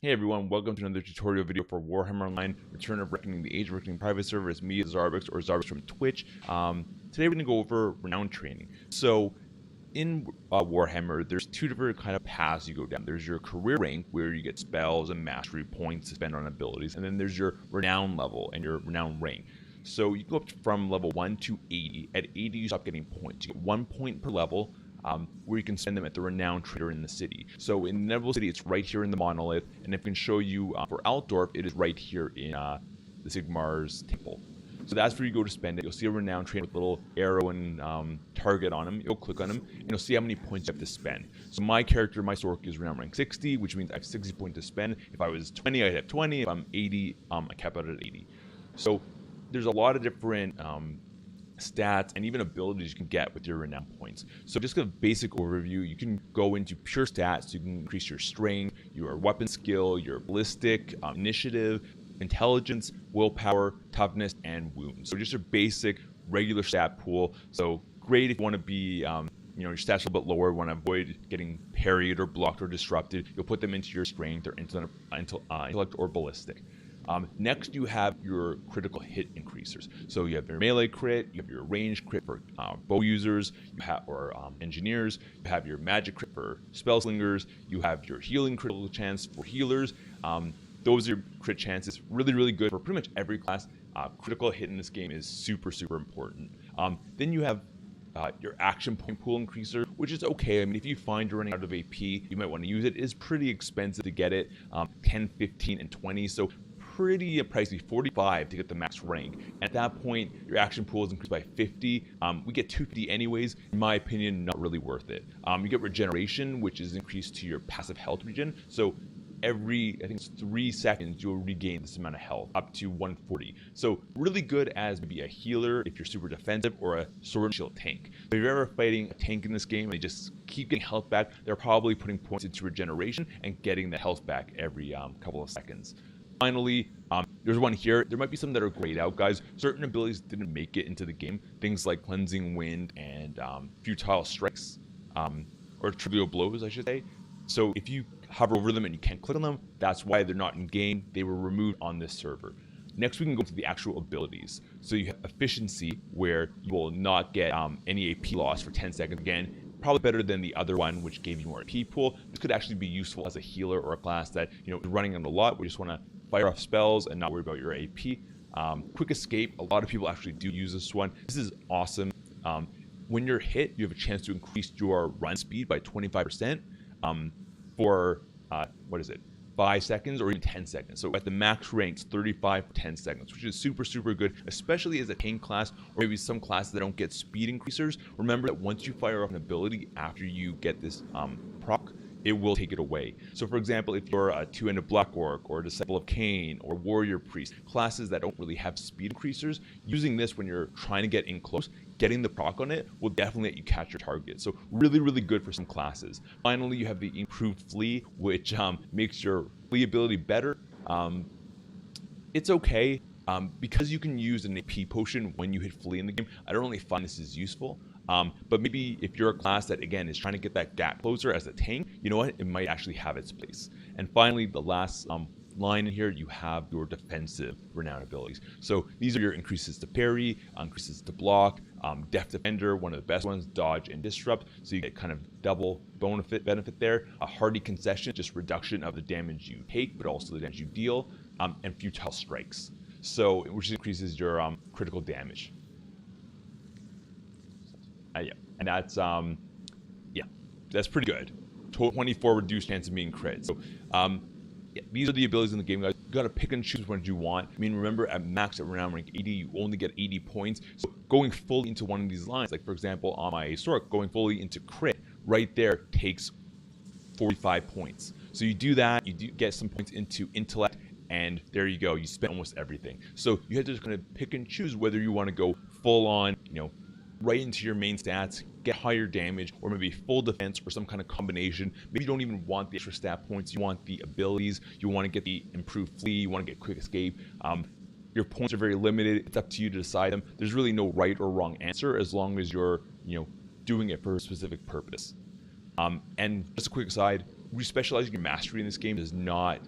Hey everyone, welcome to another tutorial video for Warhammer Online, Return of Reckoning, the Age of Reckoning private server. It's me, Zarbix, or Zarbix from Twitch. Today we're going to go over Renown training. So in Warhammer, there's two different kind of paths you go down. There's your career rank, where you get spells and mastery points to spend on abilities, and then there's your Renown level and your Renown rank. So you go up from level 1 to 80. At 80, you stop getting points. You get 1 point per level, where you can spend them at the Renown Trader in the city. So in Neville City, it's right here in the monolith, and if I can show you for Altdorf, it is right here in the Sigmar's temple. So that's where you go to spend it. You'll see a Renown Trader with a little arrow and target on him. You'll click on him, and you'll see how many points you have to spend. So my character, my Sork, is Renown rank 60, which means I have 60 points to spend. If I was 20, I'd have 20. If I'm 80, I cap out at 80. So there's a lot of different stats and even abilities you can get with your Renown points. So just a basic overview, you can go into pure stats. You can increase your strength, your weapon skill, your ballistic, initiative, intelligence, willpower, toughness, and wounds. So just a basic regular stat pool. So great if you want to be your stats are a bit lower, want to avoid getting parried or blocked or disrupted. You'll put them into your strength or intellect or ballistic. Next, you have your critical hit increasers. So you have your melee crit, you have your range crit for bow users, you have or engineers, you have your magic crit for spell slingers, you have your healing critical chance for healers. Those are your crit chances. Really, really good for pretty much every class. Critical hit in this game is super, super important. Then you have your action point pool increaser, which is okay. I mean, if you find you're running out of AP, you might want to use it. It is pretty expensive to get it, 10, 15, and 20. So pretty pricey, 45 to get the max rank. At that point, your action pool is increased by 50. We get 250 anyways. In my opinion, not really worth it. You get Regeneration, which is increased to your passive health regen. So every, I think it's 3 seconds, you'll regain this amount of health, up to 140. So really good as maybe a healer if you're super defensive, or a sword and shield tank. If you're ever fighting a tank in this game and they just keep getting health back, they're probably putting points into Regeneration and getting the health back every couple of seconds. Finally, there's one here. There might be some that are grayed out, guys. Certain abilities didn't make it into the game. Things like Cleansing Wind and Futile Strikes, or Trivial Blows, I should say. So if you hover over them and you can't click on them, that's why they're not in game. They were removed on this server. Next, we can go to the actual abilities. So you have Efficiency, where you will not get any AP loss for 10 seconds. Again, probably better than the other one, which gave you more AP pool. This could actually be useful as a healer or a class that is running on a lot. We just want to fire off spells and not worry about your AP. Quick Escape, a lot of people actually do use this one. This is awesome. When you're hit, you have a chance to increase your run speed by 25% for, 5 seconds or even 10 seconds. So at the max rank, it's 35 for 10 seconds, which is super, super good, especially as a tank class, or maybe some classes that don't get speed increasers. Remember that once you fire off an ability after you get this proc, it will take it away. So for example, if you're a 2-handed Black Orc or a Disciple of Cain or Warrior Priest, classes that don't really have speed increasers, using this when you're trying to get in close, getting the proc on it will definitely let you catch your target. So really, really good for some classes. Finally, you have the improved Flee, which makes your Flee ability better. It's okay. Because you can use an AP potion when you hit Flee in the game, I don't really find this is useful. But maybe if you're a class that, again, is trying to get that gap closer as a tank, you know what? It might actually have its place. And finally, the last line in here, you have your defensive Renown abilities. So these are your increases to parry, increases to block, Deft Defender, one of the best ones, dodge and disrupt. So you get kind of double benefit there. A Hardy Concession, just reduction of the damage you take, but also the damage you deal, and Futile Strikes. So, which increases your critical damage. Yeah, and that's that's pretty good. 24 reduced chance of being crit. So yeah, these are the abilities in the game, guys. You gotta pick and choose what you want. I mean, remember, at max at Renown rank 80, you only get 80 points. So going fully into one of these lines, like for example on my Sork, going fully into crit right there takes 45 points. So you do that, you do get some points into intellect, and there you go, you spent almost everything. So you have to just kind of pick and choose whether you want to go full on, right into your main stats, get higher damage, or maybe full defense, or some kind of combination. Maybe you don't even want the extra stat points, you want the abilities, you want to get the improved Flee, you want to get Quick Escape. Your points are very limited, it's up to you to decide them. There's really no right or wrong answer as long as you're doing it for a specific purpose. And just a quick aside, Respecializing your mastery in this game does not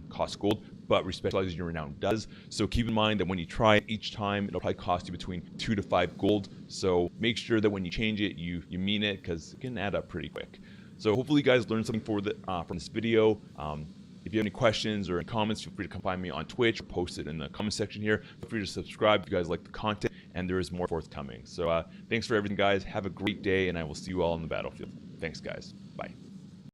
cost gold, but respecializing your renown does. So keep in mind that when you try it each time, it'll probably cost you between 2 to 5 gold. So make sure that when you change it, you mean it, because it can add up pretty quick. So hopefully you guys learned something from this video. If you have any questions or any comments, feel free to come find me on Twitch or post it in the comment section here. Feel free to subscribe if you guys like the content, and there is more forthcoming. So thanks for everything, guys. Have a great day, and I will see you all on the battlefield. Thanks, guys. Bye.